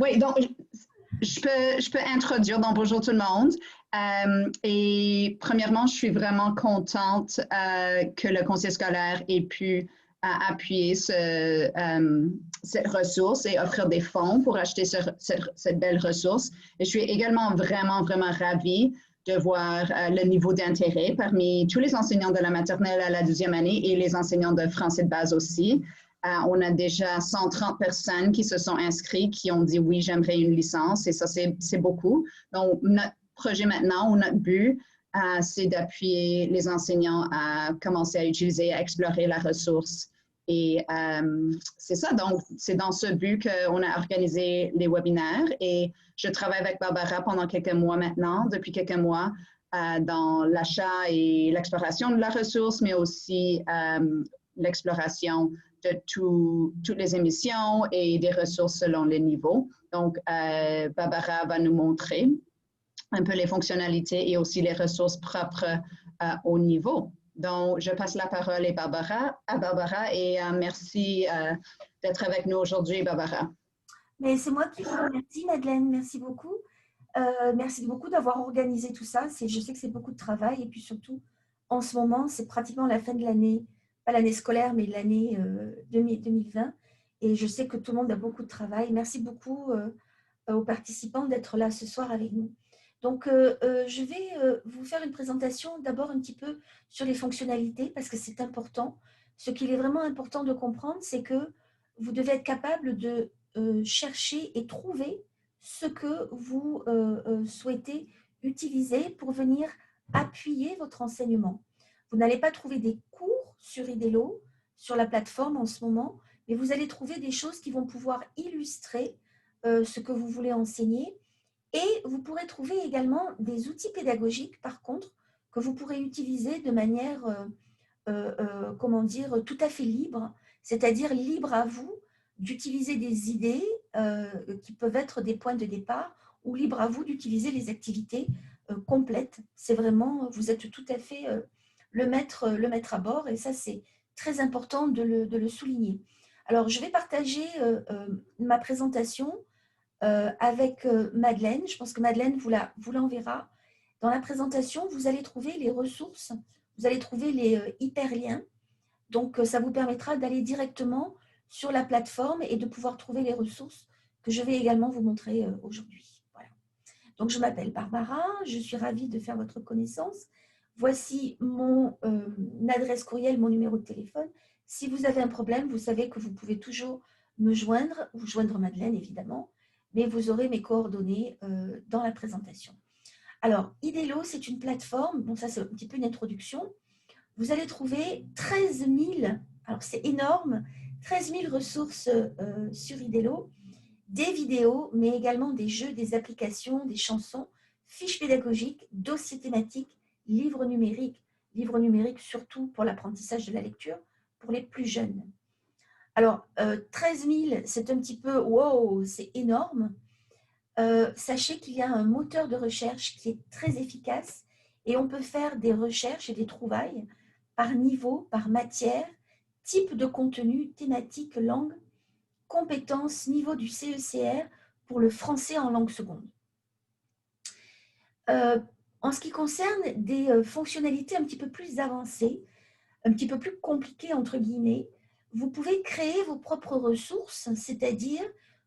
Oui, donc je peux introduire. Donc, bonjour tout le monde. Et premièrement, je suis vraiment contente que le conseil scolaire ait pu appuyer cette ressource et offrir des fonds pour acheter cette belle ressource. Et je suis également vraiment, vraiment ravie de voir le niveau d'intérêt parmi tous les enseignants de la maternelle à la 12e année et les enseignants de français de base aussi. On a déjà 130 personnes qui se sont inscrites, qui ont dit oui, j'aimerais une licence, et ça, c'est beaucoup. Donc, notre projet maintenant, ou notre but, c'est d'appuyer les enseignants à commencer à utiliser, à explorer la ressource. Et c'est ça, donc c'est dans ce but qu'on a organisé les webinaires, et je travaille avec Barbara pendant quelques mois maintenant, depuis quelques mois, dans l'achat et l'exploration de la ressource, mais aussi l'exploration de toutes les émissions et des ressources selon les niveaux. Donc, Barbara va nous montrer un peu les fonctionnalités et aussi les ressources propres au niveau. Donc, je passe la parole à Barbara et merci d'être avec nous aujourd'hui, Barbara. Mais c'est moi qui vous remercie, Madeleine. Merci beaucoup. Merci beaucoup d'avoir organisé tout ça. Je sais que c'est beaucoup de travail et puis surtout, en ce moment, c'est pratiquement la fin de l'année, pas l'année scolaire, mais l'année 2020. Et je sais que tout le monde a beaucoup de travail. Merci beaucoup aux participants d'être là ce soir avec nous. Donc, je vais vous faire une présentation d'abord un petit peu sur les fonctionnalités parce que c'est important. Ce qu'il est vraiment important de comprendre, c'est que vous devez être capable de chercher et trouver ce que vous souhaitez utiliser pour venir appuyer votre enseignement. Vous n'allez pas trouver des cours sur IDELO, sur la plateforme en ce moment, mais vous allez trouver des choses qui vont pouvoir illustrer ce que vous voulez enseigner. Et vous pourrez trouver également des outils pédagogiques, par contre, que vous pourrez utiliser de manière, comment dire, tout à fait libre, c'est-à-dire libre à vous d'utiliser des idées qui peuvent être des points de départ ou libre à vous d'utiliser les activités complètes. C'est vraiment, vous êtes tout à fait le maître à bord et ça, c'est très important de le souligner. Alors, je vais partager ma présentation avec Madeleine. Je pense que Madeleine vous l'enverra. Dans la présentation, vous allez trouver les ressources, vous allez trouver les hyperliens. Donc, ça vous permettra d'aller directement sur la plateforme et de pouvoir trouver les ressources que je vais également vous montrer aujourd'hui. Voilà. Donc, je m'appelle Barbara, je suis ravie de faire votre connaissance. Voici mon adresse courriel, mon numéro de téléphone. Si vous avez un problème, vous savez que vous pouvez toujours me joindre, ou joindre Madeleine évidemment, mais vous aurez mes coordonnées dans la présentation. Alors, IDELO, c'est une plateforme, bon ça c'est un petit peu une introduction. Vous allez trouver 13 000, alors c'est énorme, 13 000 ressources sur IDELO, des vidéos, mais également des jeux, des applications, des chansons, fiches pédagogiques, dossiers thématiques, livres numériques surtout pour l'apprentissage de la lecture, pour les plus jeunes. Alors, 13 000, c'est un petit peu, wow, c'est énorme. Sachez qu'il y a un moteur de recherche qui est très efficace et on peut faire des recherches et des trouvailles par niveau, par matière, type de contenu, thématique, langue, compétences, niveau du CECR pour le français en langue seconde. En ce qui concerne des fonctionnalités un petit peu plus avancées, un petit peu plus compliquées entre guillemets, vous pouvez créer vos propres ressources, c'est-à-dire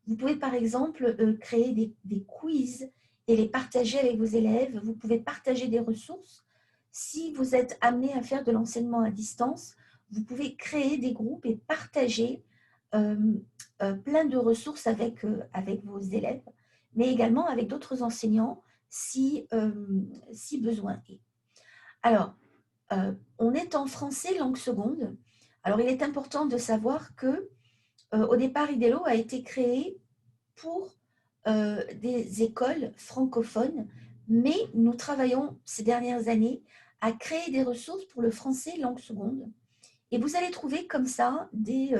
vous pouvez par exemple créer des quiz et les partager avec vos élèves. Vous pouvez partager des ressources. Si vous êtes amené à faire de l'enseignement à distance, vous pouvez créer des groupes et partager plein de ressources avec vos élèves, mais également avec d'autres enseignants si besoin est. Alors, on est en français langue seconde. Alors, il est important de savoir que au départ, IDELO a été créé pour des écoles francophones, mais nous travaillons ces dernières années à créer des ressources pour le français langue seconde. Et vous allez trouver comme ça des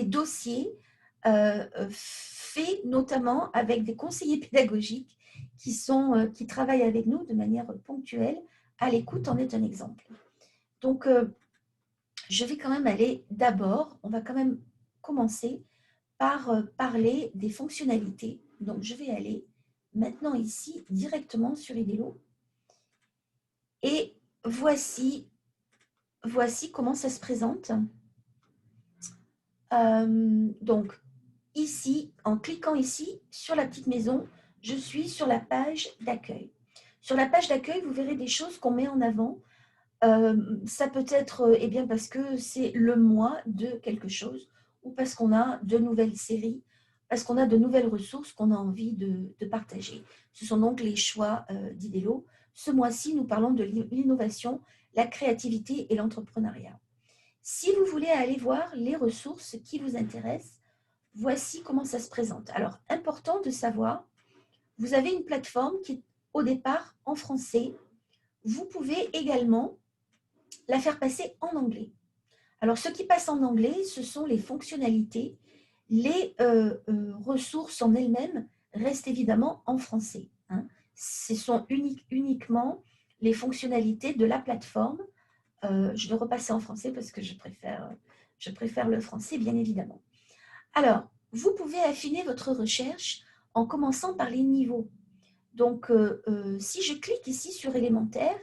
dossiers faits notamment avec des conseillers pédagogiques qui travaillent avec nous de manière ponctuelle. À l'écoute en est un exemple. Donc, je vais quand même aller d'abord, on va quand même commencer par parler des fonctionnalités. Donc, je vais aller maintenant ici directement sur Edelo. Et voici comment ça se présente. Donc, ici, en cliquant ici sur la petite maison, je suis sur la page d'accueil. Sur la page d'accueil, vous verrez des choses qu'on met en avant. Ça peut être eh bien, parce que c'est le mois de quelque chose ou parce qu'on a de nouvelles séries, parce qu'on a de nouvelles ressources qu'on a envie de partager. Ce sont donc les choix d'Idelo. Ce mois-ci, nous parlons de l'innovation, la créativité et l'entrepreneuriat. Si vous voulez aller voir les ressources qui vous intéressent, voici comment ça se présente. Alors, important de savoir, vous avez une plateforme qui est au départ en français. Vous pouvez également la faire passer en anglais. Alors, ce qui passe en anglais, ce sont les fonctionnalités. Les ressources en elles-mêmes restent évidemment en français. Hein. Ce sont uniquement les fonctionnalités de la plateforme. Je vais repasser en français parce que je préfère le français, bien évidemment. Alors, vous pouvez affiner votre recherche en commençant par les niveaux. Donc, si je clique ici sur élémentaire,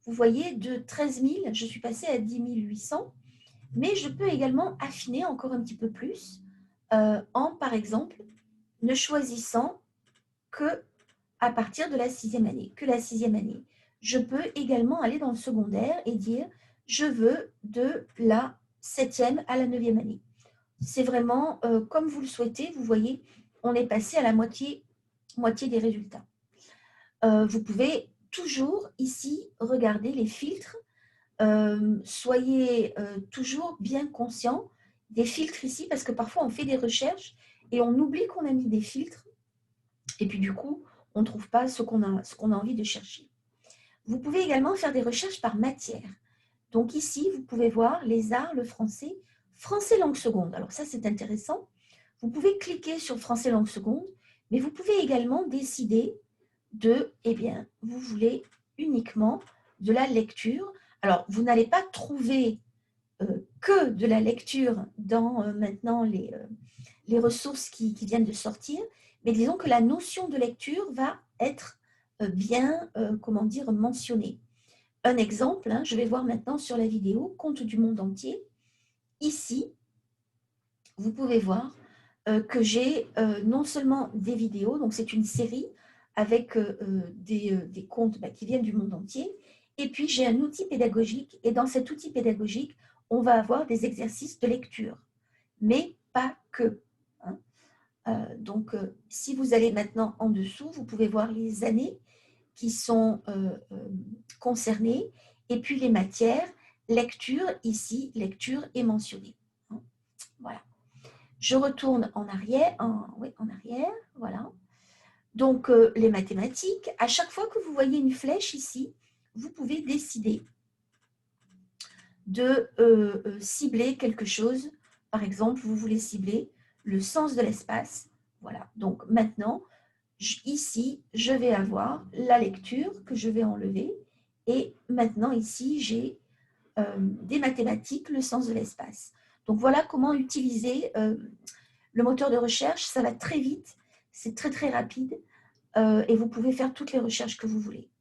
vous voyez de 13 000, je suis passée à 10 800, mais je peux également affiner encore un petit peu plus en, par exemple, ne choisissant que à partir de la 6e année, que la 6e année. Je peux également aller dans le secondaire et dire je veux de la 7e à la 9e année. C'est vraiment comme vous le souhaitez. Vous voyez, on est passé à la moitié des résultats. Vous pouvez toujours ici regarder les filtres. Soyez toujours bien conscient des filtres ici parce que parfois on fait des recherches et on oublie qu'on a mis des filtres et puis du coup on ne trouve pas ce qu'on a envie de chercher. Vous pouvez également faire des recherches par matière. Donc ici, vous pouvez voir les arts, le français, français langue seconde. Alors ça, c'est intéressant. Vous pouvez cliquer sur français langue seconde, mais vous pouvez également décider de, eh bien, vous voulez uniquement de la lecture. Alors, vous n'allez pas trouver que de la lecture dans maintenant les ressources qui viennent de sortir, mais disons que la notion de lecture va être bien, comment dire, mentionnée. Un exemple, hein, je vais voir maintenant sur la vidéo « Contes du monde entier ». Ici, vous pouvez voir que j'ai non seulement des vidéos, donc c'est une série avec des contes qui viennent du monde entier, et puis j'ai un outil pédagogique, et dans cet outil pédagogique, on va avoir des exercices de lecture, mais pas que. Hein. Donc, si vous allez maintenant en dessous, vous pouvez voir les années qui sont concernées, et puis les matières, lecture, ici, lecture est mentionnée. Hein. Voilà. Je retourne en arrière, voilà. Donc, les mathématiques, à chaque fois que vous voyez une flèche ici, vous pouvez décider de cibler quelque chose. Par exemple, vous voulez cibler le sens de l'espace. Voilà. Donc, maintenant, ici, je vais avoir la lecture que je vais enlever. Et maintenant, ici, j'ai des mathématiques, le sens de l'espace. Donc, voilà comment utiliser le moteur de recherche. Ça va très vite, c'est très, très rapide. Et vous pouvez faire toutes les recherches que vous voulez.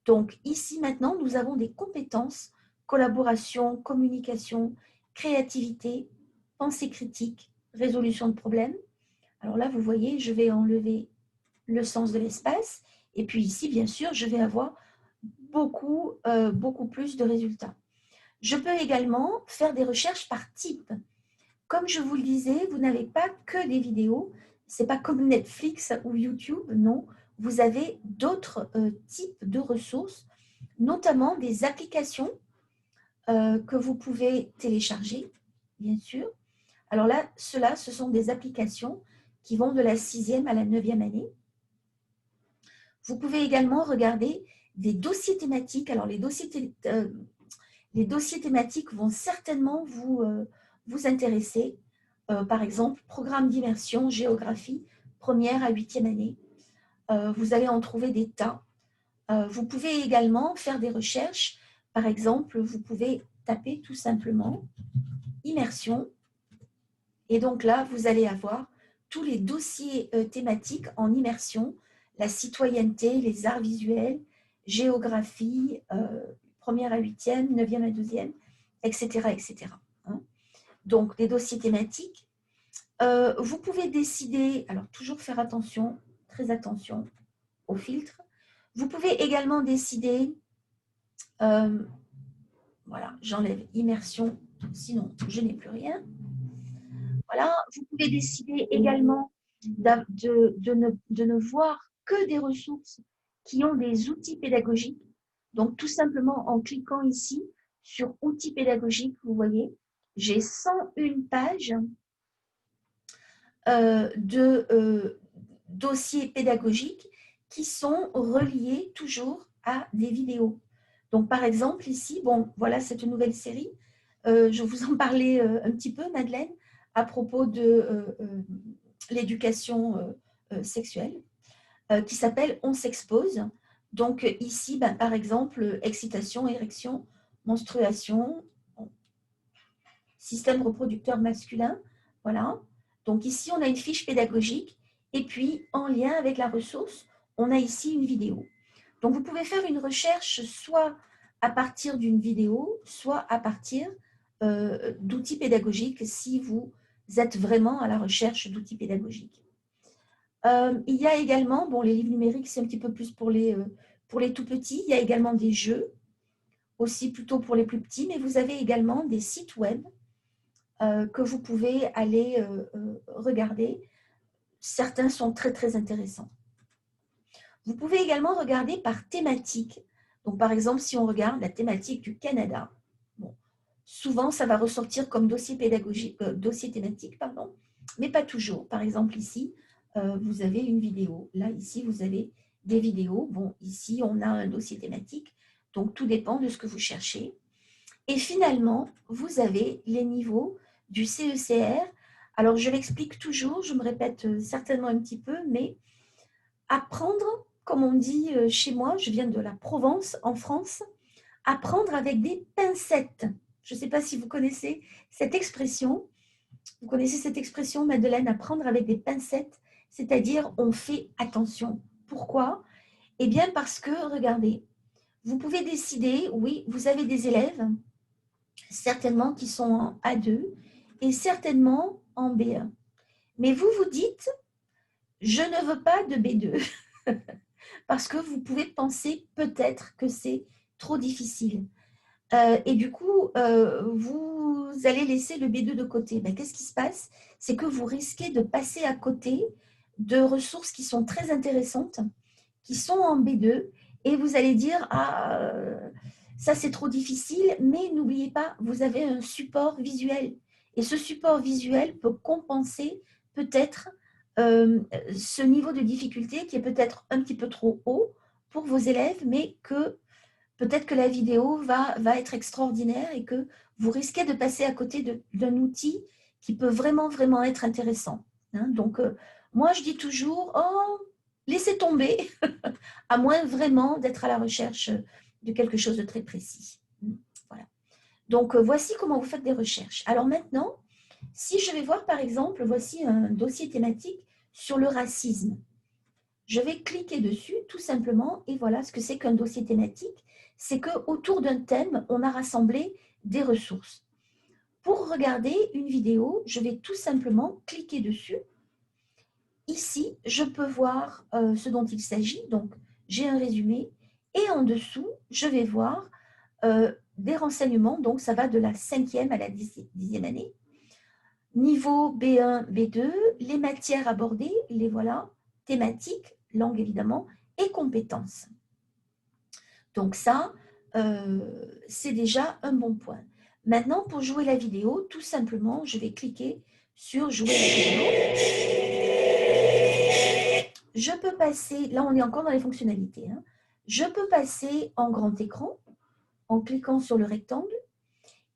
Donc, ici, maintenant, nous avons des compétences, collaboration, communication, créativité, pensée critique, résolution de problèmes. Alors là, vous voyez, je vais enlever le sens de l'espace. Et puis ici, bien sûr, je vais avoir beaucoup plus de résultats. Je peux également faire des recherches par type. Comme je vous le disais, vous n'avez pas que des vidéos. Ce n'est pas comme Netflix ou YouTube, non. Vous avez d'autres types de ressources, notamment des applications que vous pouvez télécharger, bien sûr. Alors là, ce sont des applications qui vont de la 6e à la 9e année. Vous pouvez également regarder des dossiers thématiques. Alors, les dossiers thématiques vont certainement vous intéresser. Par exemple, programme d'immersion, géographie, 1e à 8e année. Vous allez en trouver des tas. Vous pouvez également faire des recherches. Par exemple, vous pouvez taper tout simplement immersion Et donc là, vous allez avoir tous les dossiers thématiques en immersion, la citoyenneté, les arts visuels, géographie, première à huitième, neuvième à douzième, etc. etc. hein. Donc, des dossiers thématiques. Vous pouvez décider, alors toujours faire attention, très attention au filtre. Vous pouvez également décider, voilà, j'enlève immersion, sinon je n'ai plus rien. Voilà, vous pouvez décider également de ne voir que des ressources qui ont des outils pédagogiques. Donc, tout simplement en cliquant ici sur outils pédagogiques, vous voyez, j'ai 101 pages de dossiers pédagogiques qui sont reliés toujours à des vidéos. Donc, par exemple, ici, bon, voilà cette nouvelle série. Je vous en parlais un petit peu, Madeleine, à propos de l'éducation sexuelle, qui s'appelle On s'expose. Donc, ici, ben, par exemple, excitation, érection, menstruation, système reproducteur masculin. Voilà. Donc, ici, on a une fiche pédagogique. Et puis, en lien avec la ressource, on a ici une vidéo. Donc, vous pouvez faire une recherche soit à partir d'une vidéo, soit à partir d'outils pédagogiques si vous êtes vraiment à la recherche d'outils pédagogiques. Il y a également, bon, les livres numériques, c'est un petit peu plus pour les tout petits. Il y a également des jeux, aussi plutôt pour les plus petits, mais vous avez également des sites web que vous pouvez aller regarder. Certains sont très, très intéressants. Vous pouvez également regarder par thématique. Donc, par exemple, si on regarde la thématique du Canada, bon, souvent, ça va ressortir comme dossier pédagogique, dossier thématique, pardon, mais pas toujours. Par exemple, ici, vous avez une vidéo. Là, ici, vous avez des vidéos. Bon, ici, on a un dossier thématique. Donc, tout dépend de ce que vous cherchez. Et finalement, vous avez les niveaux du CECR. Alors, je l'explique toujours, je me répète certainement un petit peu, mais apprendre, comme on dit chez moi, je viens de la Provence, en France, apprendre avec des pincettes. Je ne sais pas si vous connaissez cette expression. Vous connaissez cette expression, Madeleine, apprendre avec des pincettes, c'est-à-dire on fait attention. Pourquoi? Eh bien, parce que, regardez, vous pouvez décider, oui, vous avez des élèves, certainement qui sont en A2 et certainement en B1. Mais vous vous dites, je ne veux pas de B2 parce que vous pouvez penser peut-être que c'est trop difficile. Et du coup, vous allez laisser le B2 de côté. Ben, qu'est-ce qui se passe? C'est que vous risquez de passer à côté de ressources qui sont très intéressantes, qui sont en B2, et vous allez dire, ah, ça c'est trop difficile, mais n'oubliez pas, vous avez un support visuel. Et ce support visuel peut compenser peut-être ce niveau de difficulté qui est peut-être un petit peu trop haut pour vos élèves, mais que peut-être que la vidéo va être extraordinaire et que vous risquez de passer à côté d'un outil qui peut vraiment, vraiment être intéressant. Hein. Donc, moi, je dis toujours, oh, laissez tomber, à moins vraiment d'être à la recherche de quelque chose de très précis. Voilà. Donc, voici comment vous faites des recherches. Alors maintenant, si je vais voir, par exemple, voici un dossier thématique sur le racisme. Je vais cliquer dessus, tout simplement, et voilà ce que c'est qu'un dossier thématique. C'est qu'autour d'un thème, on a rassemblé des ressources. Pour regarder une vidéo, je vais tout simplement cliquer dessus. Ici, je peux voir ce dont il s'agit. Donc, j'ai un résumé. Et en dessous, je vais voir des renseignements. Donc, ça va de la 5e à la 10e année. Niveau B1, B2, les matières abordées, les voilà, thématiques, langue évidemment, et compétences. Donc ça, c'est déjà un bon point. Maintenant, pour jouer la vidéo, tout simplement, je vais cliquer sur jouer la vidéo. Je peux passer, là on est encore dans les fonctionnalités, hein. Je peux passer en grand écran en cliquant sur le rectangle.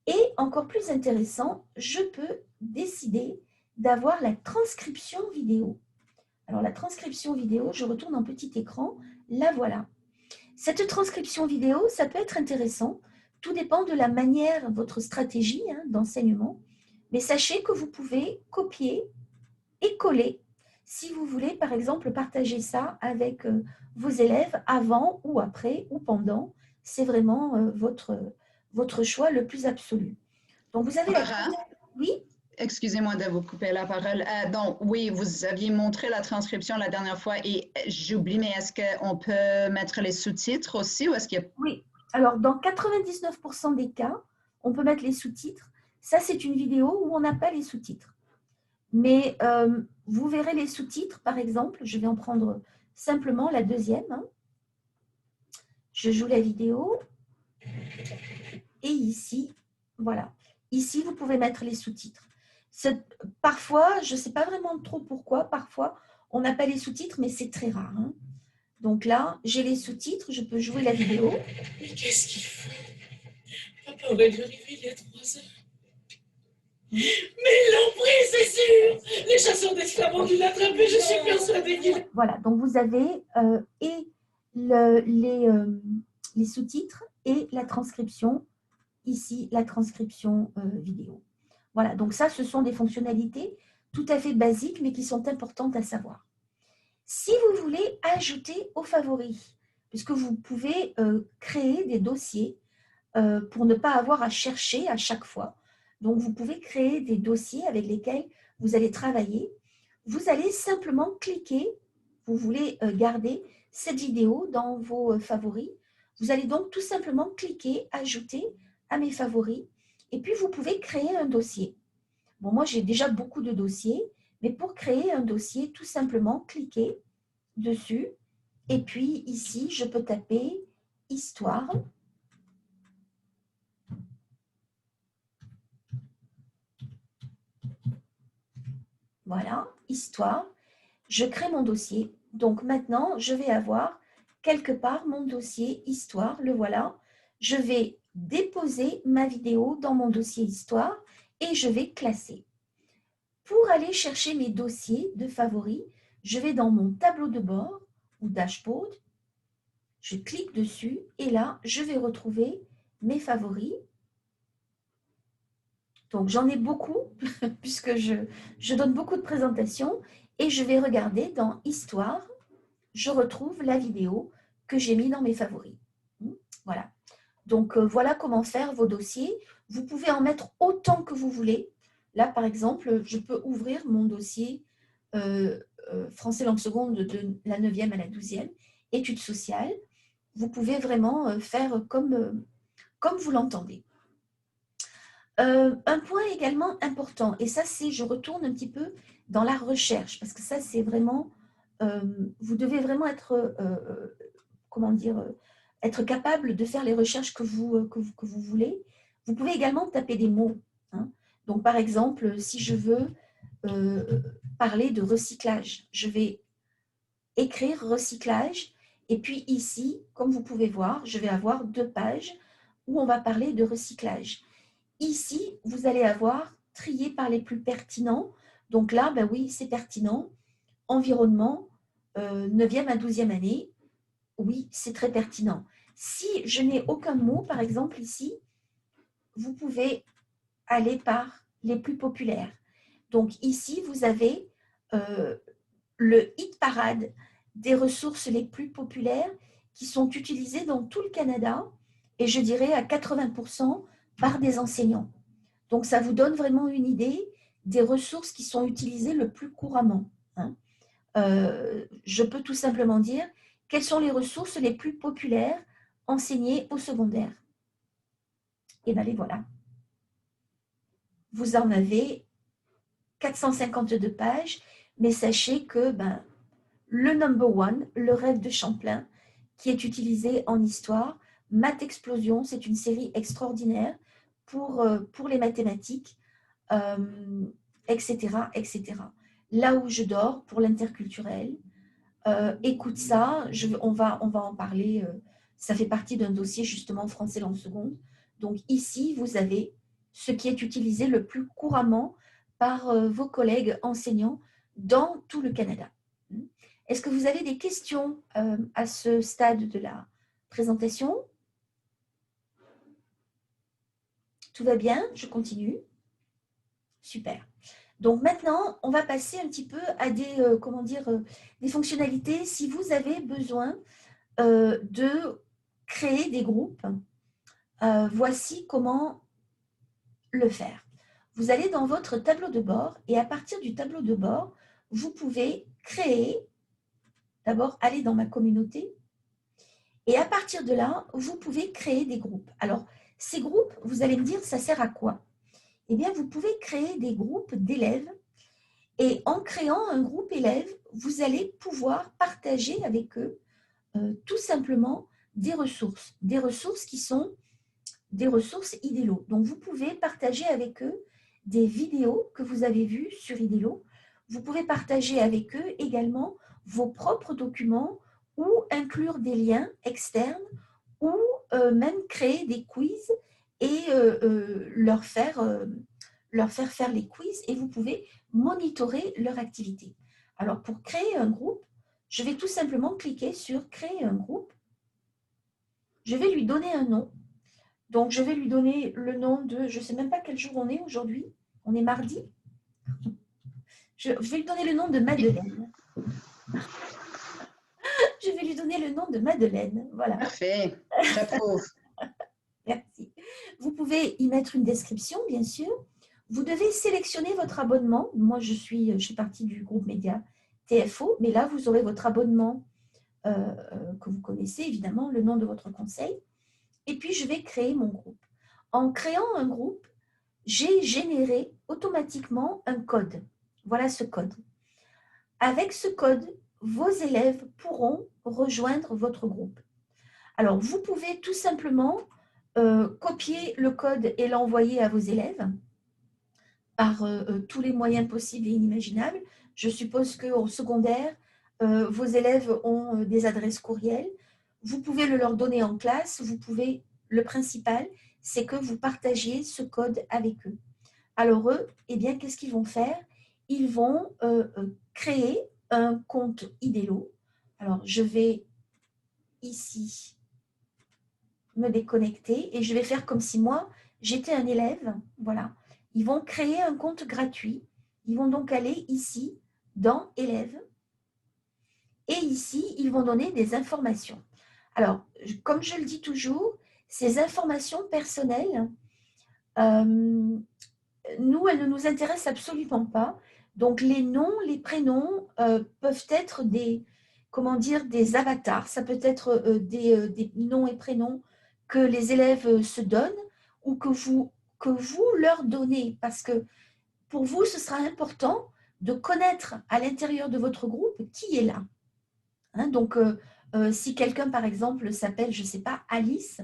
Et encore plus intéressant, je peux décider d'avoir la transcription vidéo. Alors la transcription vidéo, je retourne en petit écran, la voilà. Cette transcription vidéo, ça peut être intéressant. Tout dépend de la manière, votre stratégie d'enseignement. Mais sachez que vous pouvez copier et coller si vous voulez, par exemple, partager ça avec vos élèves avant ou après ou pendant. C'est vraiment votre choix le plus absolu. Donc, vous avez la… Laura, Oui, excusez-moi de vous couper la parole. Donc, oui, vous aviez montré la transcription la dernière fois et j'oublie, mais est-ce qu'on peut mettre les sous-titres aussi ou est-ce qu'il y a… oui. Alors, dans 99% des cas, on peut mettre les sous-titres. Ça, c'est une vidéo où on n'a pas les sous-titres. Mais vous verrez les sous-titres, par exemple. Je vais en prendre simplement la deuxième. Hein. Je joue la vidéo. Et ici, voilà. Ici, vous pouvez mettre les sous-titres. Parfois, je ne sais pas vraiment trop pourquoi, parfois, on n'a pas les sous-titres, mais c'est très rare. Hein. Donc là, j'ai les sous-titres, je peux jouer la vidéo. Mais qu'est-ce qu'il faut? Papa aurait dû arriver il y a 3 heures. Mais ils l'ont pris, c'est sûr. Les chasseurs d'esclaves ont dû l'attraper, je suis persuadée qu'il… Voilà, donc vous avez et les sous-titres et la transcription, ici, la transcription vidéo. Voilà, donc ça, ce sont des fonctionnalités tout à fait basiques, mais qui sont importantes à savoir. Si vous voulez ajouter aux favoris, puisque vous pouvez créer des dossiers pour ne pas avoir à chercher à chaque fois. Donc, vous pouvez créer des dossiers avec lesquels vous allez travailler. Vous allez simplement cliquer, vous voulez garder cette vidéo dans vos favoris. Vous allez donc tout simplement cliquer, ajouter à mes favoris, et puis vous pouvez créer un dossier. Bon, moi, j'ai déjà beaucoup de dossiers, mais pour créer un dossier, tout simplement, cliquez dessus, et puis ici, je peux taper « Histoire ». Voilà, histoire. Je crée mon dossier. Donc maintenant, je vais avoir quelque part mon dossier histoire. Le voilà. Je vais déposer ma vidéo dans mon dossier histoire et je vais classer. Pour aller chercher mes dossiers de favoris, je vais dans mon tableau de bord ou dashboard. Je clique dessus et là, je vais retrouver mes favoris. Donc, j'en ai beaucoup puisque je donne beaucoup de présentations et je vais regarder dans Histoire. Je retrouve la vidéo que j'ai mis dans mes favoris. Voilà. Donc, voilà comment faire vos dossiers. Vous pouvez en mettre autant que vous voulez. Là, par exemple, je peux ouvrir mon dossier français langue seconde de la 9e à la 12e, études sociales. Vous pouvez vraiment faire comme vous l'entendez. Un point également important, et ça c'est, je retourne un petit peu dans la recherche, parce que ça c'est vraiment, vous devez vraiment être, comment dire, être capable de faire les recherches que vous voulez. Vous pouvez également taper des mots. Hein. Donc par exemple, si je veux parler de recyclage, je vais écrire recyclage, et puis ici, comme vous pouvez voir, je vais avoir 2 pages où on va parler de recyclage. Ici, vous allez avoir trié par les plus pertinents. Donc là, ben oui, c'est pertinent. Environnement, 9e à 12e année, oui, c'est très pertinent. Si je n'ai aucun mot, par exemple ici, vous pouvez aller par les plus populaires. Donc ici, vous avez le hit parade des ressources les plus populaires qui sont utilisées dans tout le Canada et je dirais à 80% par des enseignants. Donc, ça vous donne vraiment une idée des ressources qui sont utilisées le plus couramment. Hein. Je peux tout simplement dire quelles sont les ressources les plus populaires enseignées au secondaire. Et bien, les voilà. Vous en avez 452 pages, mais sachez que le number one, le rêve de Champlain, qui est utilisé en histoire, Math Explosion, c'est une série extraordinaire pour les mathématiques, etc., etc. Là où je dors, pour l'interculturel, écoute ça, on va en parler, ça fait partie d'un dossier justement français langue seconde. Donc ici, vous avez ce qui est utilisé le plus couramment par vos collègues enseignants dans tout le Canada. Est-ce que vous avez des questions à ce stade de la présentation? Tout va bien? Je continue. Super. Donc maintenant, on va passer un petit peu à des, comment dire, des fonctionnalités. Si vous avez besoin de créer des groupes, voici comment le faire. Vous allez dans votre tableau de bord et à partir du tableau de bord, vous pouvez créer, d'abord aller dans ma communauté et à partir de là, vous pouvez créer des groupes. Alors, ces groupes, vous allez me dire, ça sert à quoi? Eh bien, vous pouvez créer des groupes d'élèves et en créant un groupe élève, vous allez pouvoir partager avec eux tout simplement des ressources qui sont des ressources Idelo. Donc, vous pouvez partager avec eux des vidéos que vous avez vues sur Idelo. Vous pouvez partager avec eux également vos propres documents ou inclure des liens externes ou même créer des quiz et leur faire faire les quiz et vous pouvez monitorer leur activité. Alors, pour créer un groupe, je vais tout simplement cliquer sur « Créer un groupe ». Je vais lui donner un nom. Donc, je vais lui donner le nom de… Je ne sais même pas quel jour on est aujourd'hui. On est mardi. Je vais lui donner le nom de Madeleine. Je vais lui donner le nom de Madeleine. Voilà. Parfait, j'approuve. Merci. Vous pouvez y mettre une description, bien sûr. Vous devez sélectionner votre abonnement. Moi, je fais partie du groupe média TFO, mais là, vous aurez votre abonnement que vous connaissez, évidemment, le nom de votre conseil. Et puis, je vais créer mon groupe. En créant un groupe, j'ai généré automatiquement un code. Voilà ce code. Avec ce code, vos élèves pourront rejoindre votre groupe. Alors, vous pouvez tout simplement copier le code et l'envoyer à vos élèves par tous les moyens possibles et inimaginables. Je suppose qu'au secondaire, vos élèves ont des adresses courriels. Vous pouvez le leur donner en classe. Le principal, c'est que vous partagiez ce code avec eux. Alors eux, eh bien, qu'est-ce qu'ils vont faire? Ils vont créer un compte Idelo. Alors, je vais ici me déconnecter et je vais faire comme si moi, j'étais un élève. Voilà. Ils vont créer un compte gratuit. Ils vont donc aller ici, dans « Élèves ». Et ici, ils vont donner des informations. Alors, comme je le dis toujours, ces informations personnelles, nous, elles ne nous intéressent absolument pas. Donc, les noms, les prénoms peuvent être des avatars. Ça peut être des noms et prénoms que les élèves se donnent ou que vous leur donnez. Parce que pour vous, ce sera important de connaître à l'intérieur de votre groupe qui est là. Hein, donc, si quelqu'un, par exemple, s'appelle, je ne sais pas, Alice,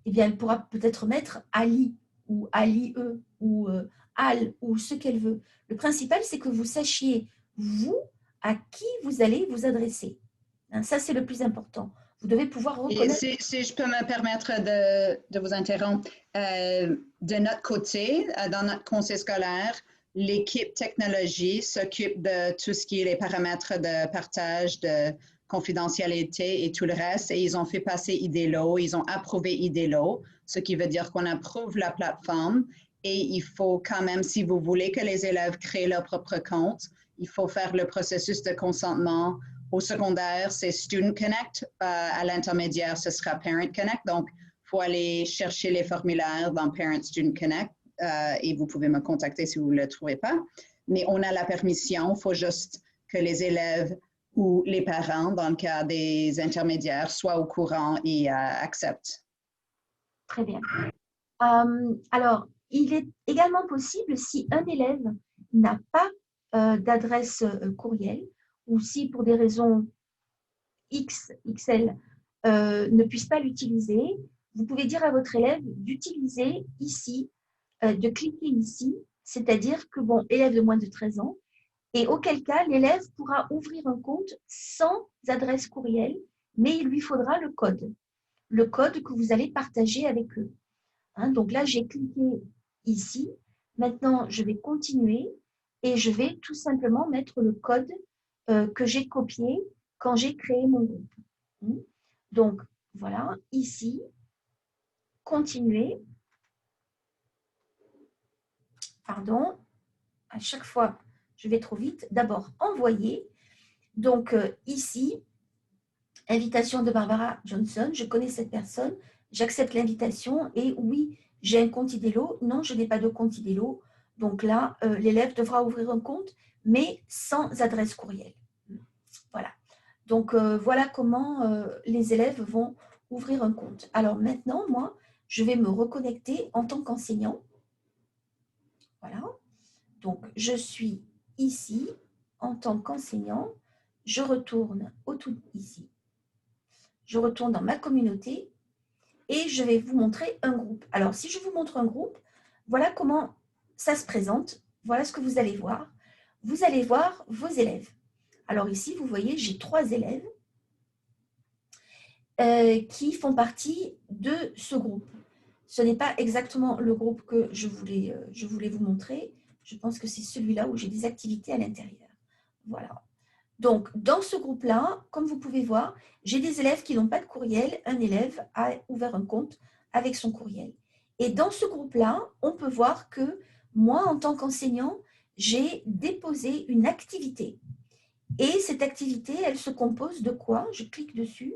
eh bien, elle pourra peut-être mettre Ali ou Ali ou Al ou ce qu'elle veut. Le principal, c'est que vous sachiez, vous, à qui vous allez vous adresser. Hein, ça, c'est le plus important. Vous devez pouvoir reconnaître… Si je peux me permettre de vous interrompre, de notre côté, dans notre conseil scolaire, l'équipe technologie s'occupe de tout ce qui est les paramètres de partage, de confidentialité et tout le reste. Et ils ont fait passer Idelo, ils ont approuvé Idelo, ce qui veut dire qu'on approuve la plateforme. Et il faut quand même, si vous voulez que les élèves créent leur propre compte, il faut faire le processus de consentement. Au secondaire, c'est Student Connect. À l'intermédiaire, ce sera Parent Connect. Donc, il faut aller chercher les formulaires dans Parent Student Connect et vous pouvez me contacter si vous ne le trouvez pas. Mais on a la permission. Il faut juste que les élèves ou les parents, dans le cas des intermédiaires, soient au courant et acceptent. Très bien. Alors, il est également possible, si un élève n'a pas d'adresse courriel ou si pour des raisons XL ne puisse pas l'utiliser, vous pouvez dire à votre élève d'utiliser ici, de cliquer ici, c'est-à-dire que, bon, élève de moins de 13 ans, et auquel cas, l'élève pourra ouvrir un compte sans adresse courriel, mais il lui faudra le code que vous allez partager avec eux. Hein, donc là, j'ai cliqué ici. Maintenant, je vais continuer et je vais tout simplement mettre le code que j'ai copié quand j'ai créé mon groupe. Donc, voilà, ici, continuer. Pardon. à chaque fois, je vais trop vite. D'abord, envoyer. Donc, ici, invitation de Barbara Johnson. Je connais cette personne. J'accepte l'invitation. Et oui, j'ai un compte Idelo. Non, je n'ai pas de compte Idelo. Donc là, l'élève devra ouvrir un compte, mais sans adresse courriel. Voilà. Donc, voilà comment les élèves vont ouvrir un compte. Alors maintenant, moi, je vais me reconnecter en tant qu'enseignant. Voilà. Donc, je suis ici en tant qu'enseignant. Je retourne au tout ici. Je retourne dans ma communauté et je vais vous montrer un groupe. Alors, si je vous montre un groupe, voilà comment ça se présente. Voilà ce que vous allez voir. Vous allez voir vos élèves. Alors ici, vous voyez, j'ai 3 élèves qui font partie de ce groupe. Ce n'est pas exactement le groupe que je voulais vous montrer. Je pense que c'est celui-là où j'ai des activités à l'intérieur. Voilà. Donc, dans ce groupe-là, comme vous pouvez voir, j'ai des élèves qui n'ont pas de courriel. Un élève a ouvert un compte avec son courriel. Et dans ce groupe-là, on peut voir que moi, en tant qu'enseignant, j'ai déposé une activité. Et cette activité, elle se compose de quoi? Je clique dessus.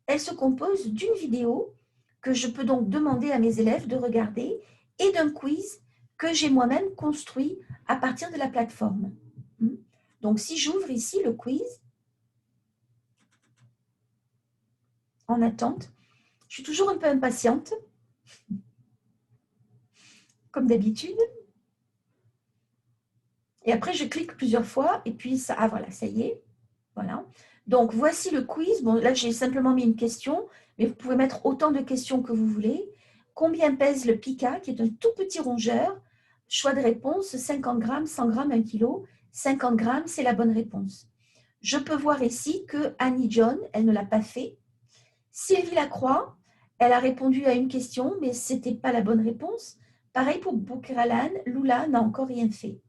Elle se compose d'une vidéo que je peux donc demander à mes élèves de regarder et d'un quiz que j'ai moi-même construit à partir de la plateforme. Donc, si j'ouvre ici le quiz, en attente, je suis toujours un peu impatiente, comme d'habitude. Et après, je clique plusieurs fois et puis ça, ah voilà, ça y est. Voilà. Donc, voici le quiz. Bon, là, j'ai simplement mis une question, mais vous pouvez mettre autant de questions que vous voulez. Combien pèse le Pika, qui est un tout petit rongeur? Choix de réponse, 50 grammes, 100 grammes, 1 kg. 50 grammes, c'est la bonne réponse. Je peux voir ici que Annie John, elle ne l'a pas fait. Sylvie Lacroix, elle a répondu à une question, mais ce n'était pas la bonne réponse. Pareil pour Boukeralan, Lula n'a encore rien fait.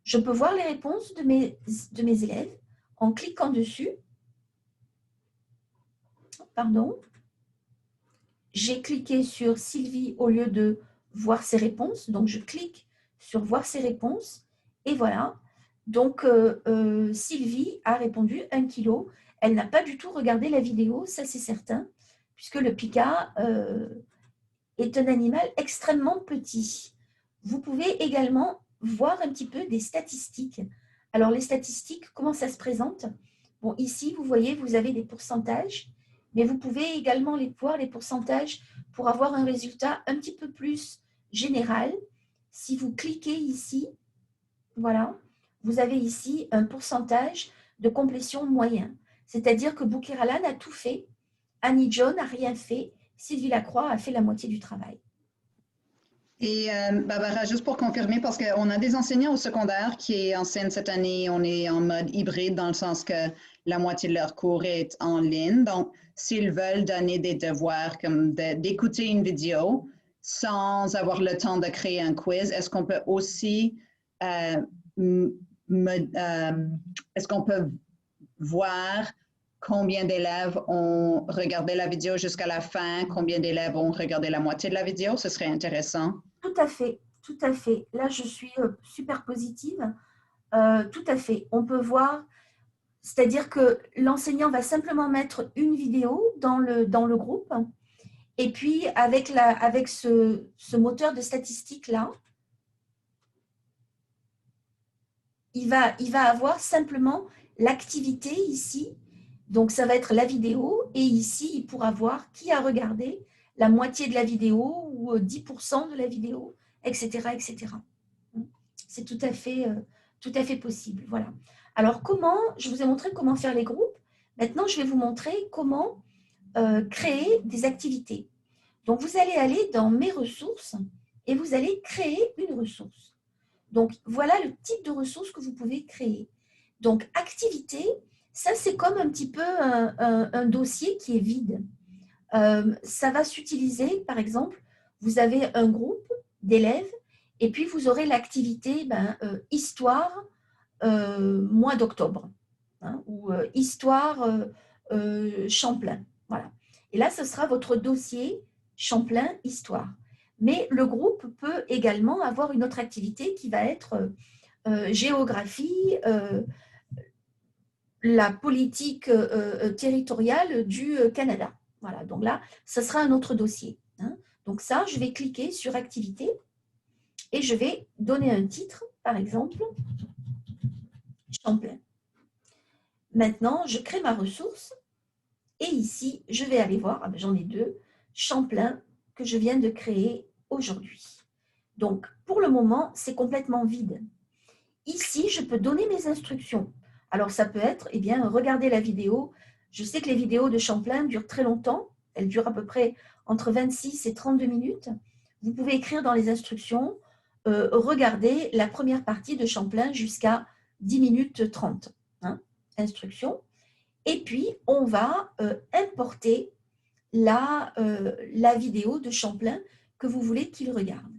Je peux voir les réponses de mes élèves en cliquant dessus. Pardon. J'ai cliqué sur Sylvie au lieu de voir ses réponses. Donc, je clique sur voir ses réponses. Et voilà. Donc, Sylvie a répondu 1 kg. Elle n'a pas du tout regardé la vidéo, ça c'est certain, puisque le Pika est un animal extrêmement petit. Vous pouvez également voir un petit peu des statistiques. Alors, les statistiques, comment ça se présente? Bon, ici, vous voyez, vous avez des pourcentages, mais vous pouvez également voir les pourcentages pour avoir un résultat un petit peu plus général. Si vous cliquez ici, voilà, vous avez ici un pourcentage de complétion moyen. C'est-à-dire que Boukeralan a tout fait, Annie John n'a rien fait, Sylvie Lacroix a fait la moitié du travail. Et Barbara, juste pour confirmer, parce qu'on a des enseignants au secondaire qui enseignent cette année, on est en mode hybride dans le sens que la moitié de leur cours est en ligne. Donc, s'ils veulent donner des devoirs comme d'écouter une vidéo sans avoir le temps de créer un quiz, est-ce qu'on peut aussi est-ce qu'on peut voir combien d'élèves ont regardé la vidéo jusqu'à la fin, combien d'élèves ont regardé la moitié de la vidéo? Ce serait intéressant. Tout à fait, tout à fait. Là, je suis super positive. Tout à fait. On peut voir, c'est-à-dire que l'enseignant va simplement mettre une vidéo dans le groupe. Et puis, avec ce moteur de statistiques-là, il va avoir simplement l'activité ici. Donc, ça va être la vidéo. Et ici, il pourra voir qui a regardé la moitié de la vidéo ou 10% de la vidéo, etc. etc. C'est tout à fait possible. Voilà. Alors, je vous ai montré comment faire les groupes. Maintenant, je vais vous montrer comment créer des activités. Donc, vous allez aller dans mes ressources et vous allez créer une ressource. Donc, voilà le type de ressources que vous pouvez créer. Donc, activité, ça, c'est comme un petit peu un dossier qui est vide. Ça va s'utiliser, par exemple, vous avez un groupe d'élèves et puis vous aurez l'activité histoire mois d'octobre ou histoire Champlain. Voilà. Et là, ce sera votre dossier Champlain Histoire. Mais le groupe peut également avoir une autre activité qui va être géographie, la politique territoriale du Canada. Voilà, donc là, ce sera un autre dossier. Hein. Donc ça, je vais cliquer sur activité et je vais donner un titre, par exemple, Champlain. Maintenant, je crée ma ressource et ici, je vais aller voir, j'en ai deux, Champlain que je viens de créer aujourd'hui. Donc, pour le moment, c'est complètement vide. Ici, je peux donner mes instructions. Alors, ça peut être, eh bien, regarder la vidéo. Je sais que les vidéos de Champlain durent très longtemps. Elles durent à peu près entre 26 et 32 minutes. Vous pouvez écrire dans les instructions, regardez la première partie de Champlain jusqu'à 10 minutes 30. Hein, instruction. Et puis, on va importer la vidéo de Champlain que vous voulez qu'il regarde.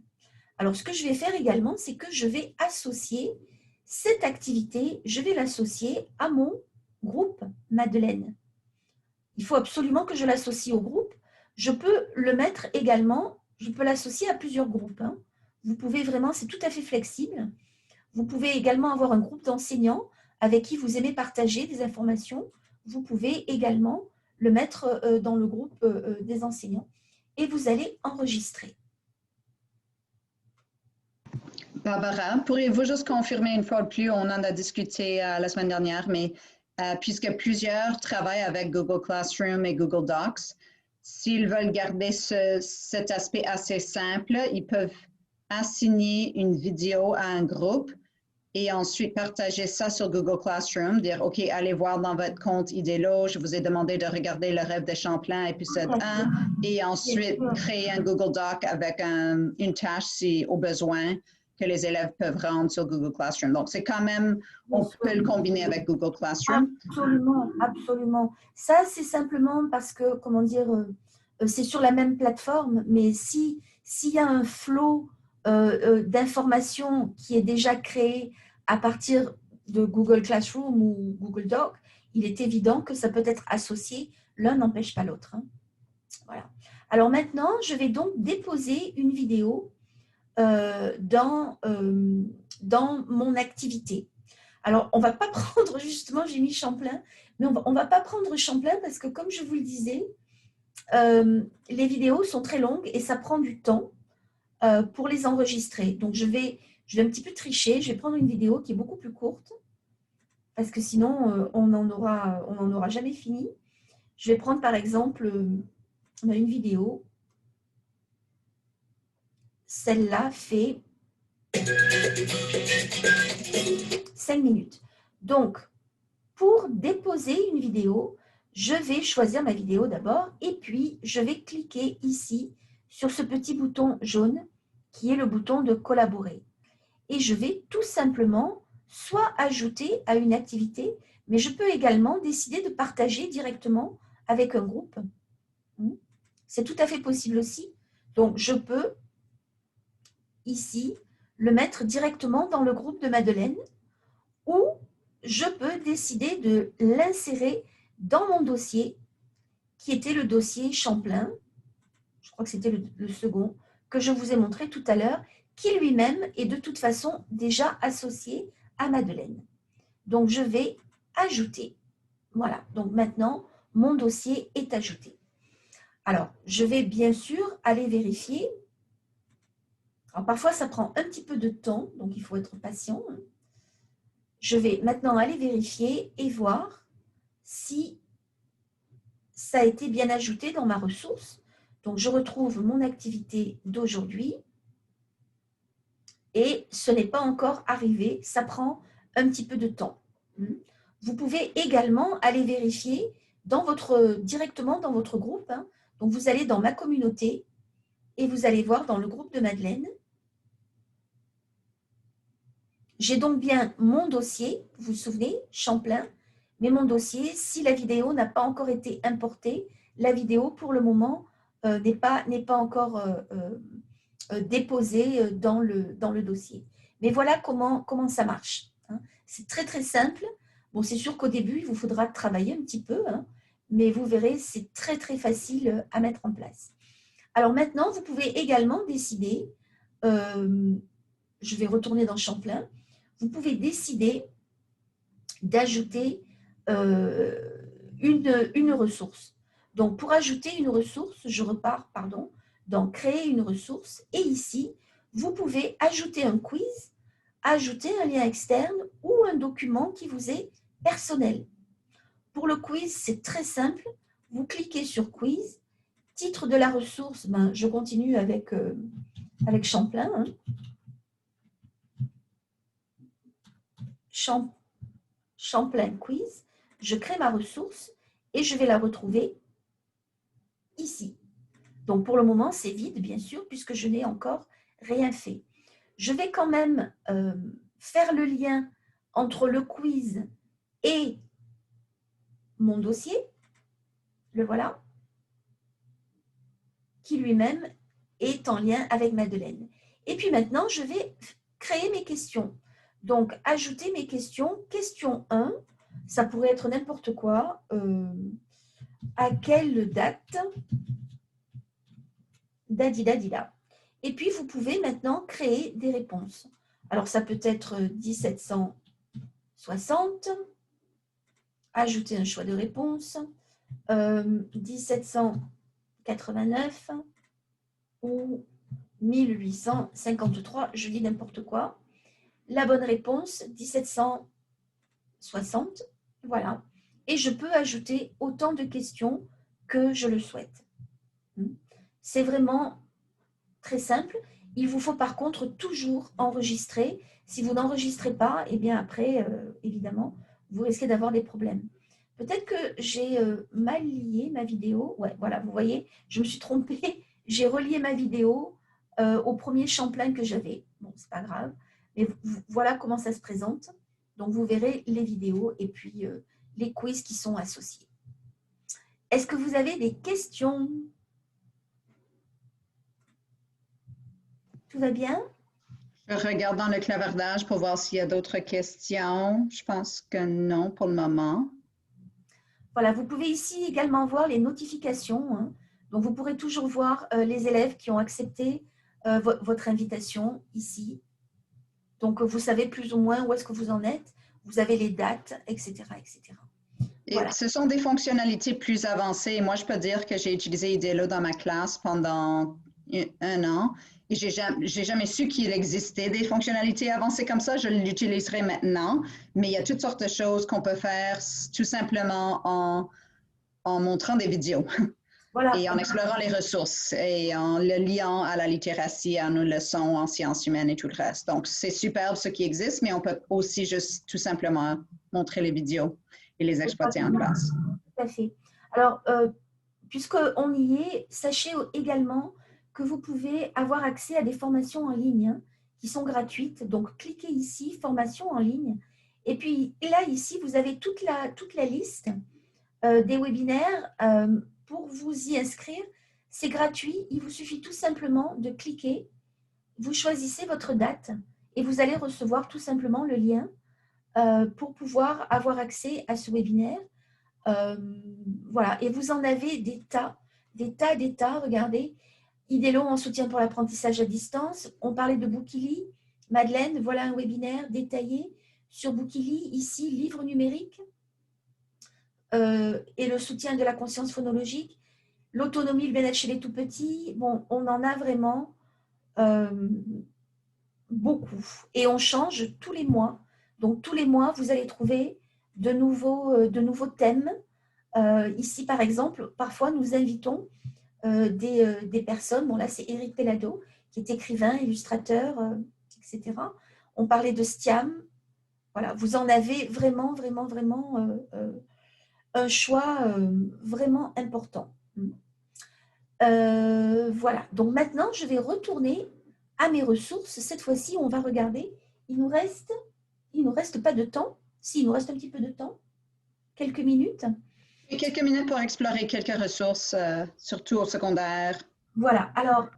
Alors, ce que je vais faire également, c'est que je vais associer cette activité, je vais l'associer à mon groupe Madeleine. Il faut absolument que je l'associe au groupe. Je peux le mettre également, je peux l'associer à plusieurs groupes. Hein. Vous pouvez vraiment, c'est tout à fait flexible. Vous pouvez également avoir un groupe d'enseignants avec qui vous aimez partager des informations. Vous pouvez également le mettre dans le groupe des enseignants et vous allez enregistrer. Barbara, pourriez-vous juste confirmer une fois de plus, on en a discuté la semaine dernière, mais puisque plusieurs travaillent avec Google Classroom et Google Docs, s'ils veulent garder cet aspect assez simple, ils peuvent assigner une vidéo à un groupe et ensuite partager ça sur Google Classroom, dire, OK, allez voir dans votre compte Idélo, je vous ai demandé de regarder Le Rêve de Champlain, épisode 1, et ensuite créer un Google Doc avec une tâche si au besoin que les élèves peuvent rendre sur Google Classroom. Donc, c'est quand même, on peut le combiner avec Google Classroom. Absolument, absolument. Ça, c'est simplement parce que, comment dire, c'est sur la même plateforme, mais s'il y a un flot d'informations qui est déjà créé à partir de Google Classroom ou Google Doc, il est évident que ça peut être associé, l'un n'empêche pas l'autre. Hein. Voilà. Alors maintenant, je vais donc déposer une vidéo dans mon activité. Alors, on ne va pas prendre, justement, j'ai mis Champlain, mais on va pas prendre Champlain parce que, comme je vous le disais, les vidéos sont très longues et ça prend du temps pour les enregistrer. Donc, je vais un petit peu tricher. Je vais prendre une vidéo qui est beaucoup plus courte parce que sinon, on n'en aura jamais fini. Je vais prendre, par exemple, on a une vidéo. Celle-là fait 5 minutes. Donc, pour déposer une vidéo, je vais choisir ma vidéo d'abord et puis je vais cliquer ici sur ce petit bouton jaune qui est le bouton de collaborer. Et je vais tout simplement soit ajouter à une activité, mais je peux également décider de partager directement avec un groupe. C'est tout à fait possible aussi. Donc, je peux ici le mettre directement dans le groupe de Madeleine ou je peux décider de l'insérer dans mon dossier qui était le dossier Champlain, je crois que c'était le second, que je vous ai montré tout à l'heure, qui lui-même est de toute façon déjà associé à Madeleine. Donc, je vais ajouter. Voilà, donc maintenant, mon dossier est ajouté. Alors, je vais bien sûr aller vérifier. Alors, parfois, ça prend un petit peu de temps, donc il faut être patient. Je vais maintenant aller vérifier et voir si ça a été bien ajouté dans ma ressource. Donc, je retrouve mon activité d'aujourd'hui et ce n'est pas encore arrivé. Ça prend un petit peu de temps. Vous pouvez également aller vérifier directement dans votre groupe. Hein. Donc, vous allez dans ma communauté et vous allez voir dans le groupe de Madeleine. J'ai donc bien mon dossier, vous vous souvenez, Champlain, mais mon dossier, si la vidéo n'a pas encore été importée, la vidéo pour le moment n'est pas encore déposée dans le dossier. Mais voilà comment ça marche. Hein. C'est très très simple. Bon, c'est sûr qu'au début, il vous faudra travailler un petit peu, hein, mais vous verrez, c'est très très facile à mettre en place. Alors maintenant, vous pouvez également décider, je vais retourner dans Champlain, vous pouvez décider d'ajouter une ressource. Donc, pour ajouter une ressource, je repars, pardon, dans créer une ressource. Et ici, vous pouvez ajouter un quiz, ajouter un lien externe ou un document qui vous est personnel. Pour le quiz, c'est très simple. Vous cliquez sur quiz. Titre de la ressource, ben, je continue avec Champlain. Hein. Champlain quiz. Je crée ma ressource et je vais la retrouver ici. Donc, pour le moment, c'est vide, bien sûr, puisque je n'ai encore rien fait. Je vais quand même faire le lien entre le quiz et mon dossier. Le voilà. Qui lui-même est en lien avec Madeleine. Et puis maintenant, je vais créer mes questions. Donc, ajouter mes questions. Question 1, ça pourrait être n'importe quoi. À quelle date Dadidadida. Et puis, vous pouvez maintenant créer des réponses. Alors, ça peut être 1760. Ajouter un choix de réponse. 1789 ou 1853, je dis n'importe quoi. La bonne réponse, 1760, voilà. Et je peux ajouter autant de questions que je le souhaite. C'est vraiment très simple. Il vous faut par contre toujours enregistrer. Si vous n'enregistrez pas, eh bien après, évidemment, vous risquez d'avoir des problèmes. Peut-être que j'ai mal lié ma vidéo. Ouais, voilà, vous voyez, je me suis trompée. J'ai relié ma vidéo au premier Champlain que j'avais. Bon, c'est pas grave. Mais voilà comment ça se présente. Donc, vous verrez les vidéos et puis les quiz qui sont associés. Est-ce que vous avez des questions? Tout va bien? Je regarde dans le clavardage pour voir s'il y a d'autres questions. Je pense que non pour le moment. Voilà, vous pouvez ici également voir les notifications. Hein. Donc, vous pourrez toujours voir les élèves qui ont accepté votre invitation ici. Donc, vous savez plus ou moins où est-ce que vous en êtes. Vous avez les dates, etc. etc. Voilà. Et ce sont des fonctionnalités plus avancées. Moi, je peux dire que j'ai utilisé Idelo dans ma classe pendant 1 an et j'ai jamais su qu'il existait des fonctionnalités avancées comme ça. Je l'utiliserai maintenant, mais il y a toutes sortes de choses qu'on peut faire tout simplement en montrant des vidéos. Voilà. Et en explorant les ressources et en le liant à la littératie, à nos leçons en sciences humaines et tout le reste. Donc, c'est superbe ce qui existe, mais on peut aussi juste tout simplement montrer les vidéos et les exploiter en classe. Tout à fait. Alors, puisqu'on y est, sachez également que vous pouvez avoir accès à des formations en ligne hein, qui sont gratuites. Donc, cliquez ici, formation en ligne. Et puis là, ici, vous avez toute la liste des webinaires. Pour vous y inscrire, c'est gratuit. Il vous suffit tout simplement de cliquer. Vous choisissez votre date et vous allez recevoir tout simplement le lien pour pouvoir avoir accès à ce webinaire. Voilà. Et vous en avez des tas. Regardez. Idelo en soutien pour l'apprentissage à distance. On parlait de Bookily. Madeleine, voilà un webinaire détaillé sur Bookily. Ici, livre numérique. Et le soutien de la conscience phonologique, l'autonomie, le bien-être chez les tout-petits. Bon, on en a vraiment beaucoup. Et on change tous les mois. Donc, tous les mois, vous allez trouver de nouveaux thèmes. Ici, par exemple, parfois, nous invitons des personnes. Bon, là, c'est Éric Pellado, qui est écrivain, illustrateur, etc. On parlait de Stiam. Voilà, vous en avez vraiment un choix vraiment important. Voilà, donc maintenant, je vais retourner à mes ressources. Cette fois-ci, on va regarder. Il nous reste pas de temps. Si, il nous reste un petit peu de temps. Quelques minutes. Et quelques minutes pour explorer quelques ressources, surtout au secondaire. Voilà, alors,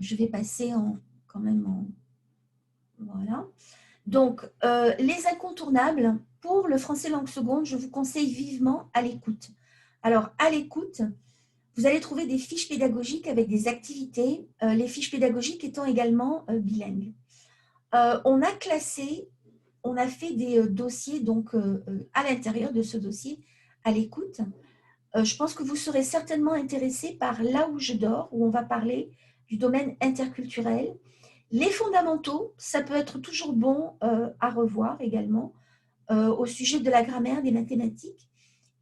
je vais passer quand même. Voilà. Donc, les incontournables, pour le français langue seconde, je vous conseille vivement à l'écoute. Alors, à l'écoute, vous allez trouver des fiches pédagogiques avec des activités, les fiches pédagogiques étant également bilingues. On a classé, on a fait des dossiers donc, à l'intérieur de ce dossier, à l'écoute. Je pense que vous serez certainement intéressé par Là où je dors, où on va parler du domaine interculturel. Les fondamentaux, ça peut être toujours bon à revoir également au sujet de la grammaire, des mathématiques.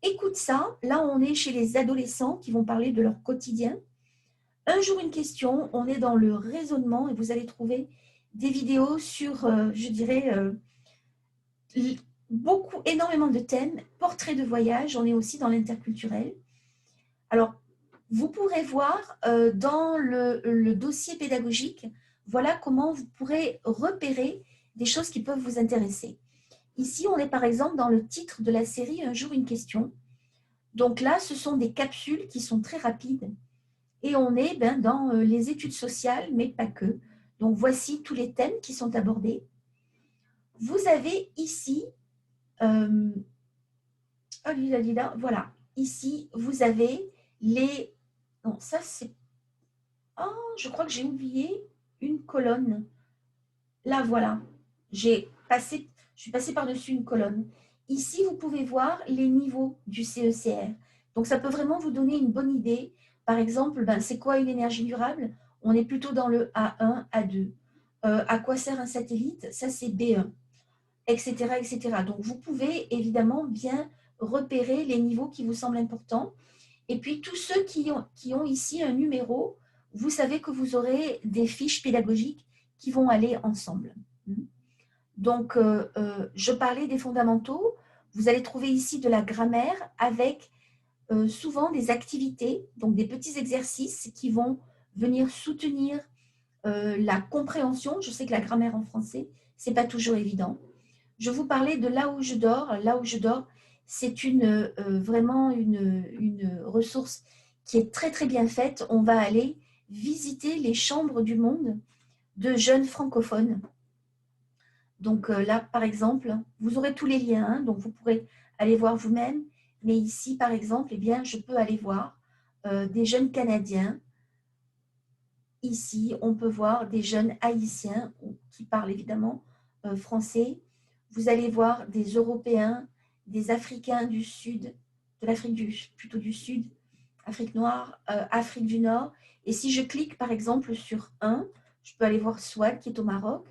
Écoute ça, là on est chez les adolescents qui vont parler de leur quotidien. Un jour une question, on est dans le raisonnement et vous allez trouver des vidéos sur, je dirais, énormément de thèmes, portraits de voyage, on est aussi dans l'interculturel. Alors, vous pourrez voir dans le dossier pédagogique, voilà comment vous pourrez repérer des choses qui peuvent vous intéresser. Ici, on est par exemple dans le titre de la série Un jour une question. Donc là, ce sont des capsules qui sont très rapides et on est dans les études sociales, mais pas que. Donc voici tous les thèmes qui sont abordés. Vous avez ici, voilà, ici, vous avez les... Non, ça c'est... Oh, je crois que j'ai oublié une colonne. Là, voilà, je suis passée par-dessus une colonne. Ici, vous pouvez voir les niveaux du CECR. Donc, ça peut vraiment vous donner une bonne idée. Par exemple, c'est quoi une énergie durable? On est plutôt dans le A1, A2. À quoi sert un satellite? Ça, c'est B1, etc., etc. Donc, vous pouvez évidemment bien repérer les niveaux qui vous semblent importants. Et puis, tous ceux qui ont ici un numéro, vous savez que vous aurez des fiches pédagogiques qui vont aller ensemble. Donc, je parlais des fondamentaux. Vous allez trouver ici de la grammaire avec souvent des activités, donc des petits exercices qui vont venir soutenir la compréhension. Je sais que la grammaire en français, ce n'est pas toujours évident. Je vous parlais de Là où je dors. Là où je dors, c'est vraiment une ressource qui est très, très bien faite. On va aller visiter les chambres du monde de jeunes francophones. Donc là, par exemple, vous aurez tous les liens, hein, donc vous pourrez aller voir vous-même. Mais ici, par exemple, eh bien, je peux aller voir des jeunes Canadiens. Ici, on peut voir des jeunes Haïtiens qui parlent évidemment français. Vous allez voir des Européens, des Africains du Sud, de l'Afrique plutôt du Sud, Afrique noire, Afrique du Nord. Et si je clique par exemple sur un, je peux aller voir Swag qui est au Maroc.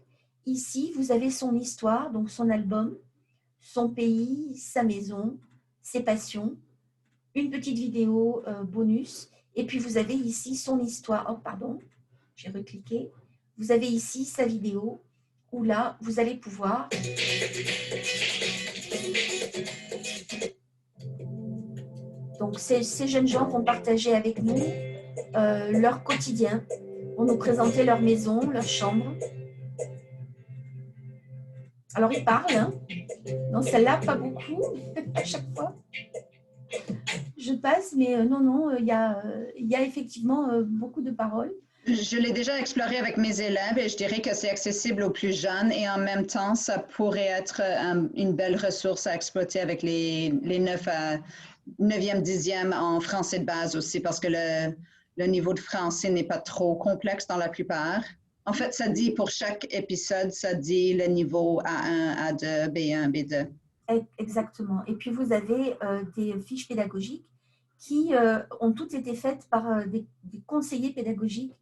Ici, vous avez son histoire, donc son album, son pays, sa maison, ses passions, une petite vidéo bonus. Et puis, vous avez ici son histoire. Oh, pardon, j'ai recliqué. Vous avez ici sa vidéo où là, vous allez pouvoir... Donc, ces jeunes gens vont partager avec nous leur quotidien, vont nous présenter leur maison, leur chambre. Alors, ils parlent. Hein. Non, celle-là, pas beaucoup, à chaque fois. Je passe, mais non, il y a effectivement beaucoup de paroles. Je l'ai déjà exploré avec mes élèves et je dirais que c'est accessible aux plus jeunes et en même temps, ça pourrait être une belle ressource à exploiter avec les 9e, 10e en français de base aussi parce que le niveau de français n'est pas trop complexe dans la plupart. En fait, ça dit pour chaque épisode, ça dit le niveau A1, A2, B1, B2. Exactement. Et puis, vous avez des fiches pédagogiques qui ont toutes été faites par des conseillers pédagogiques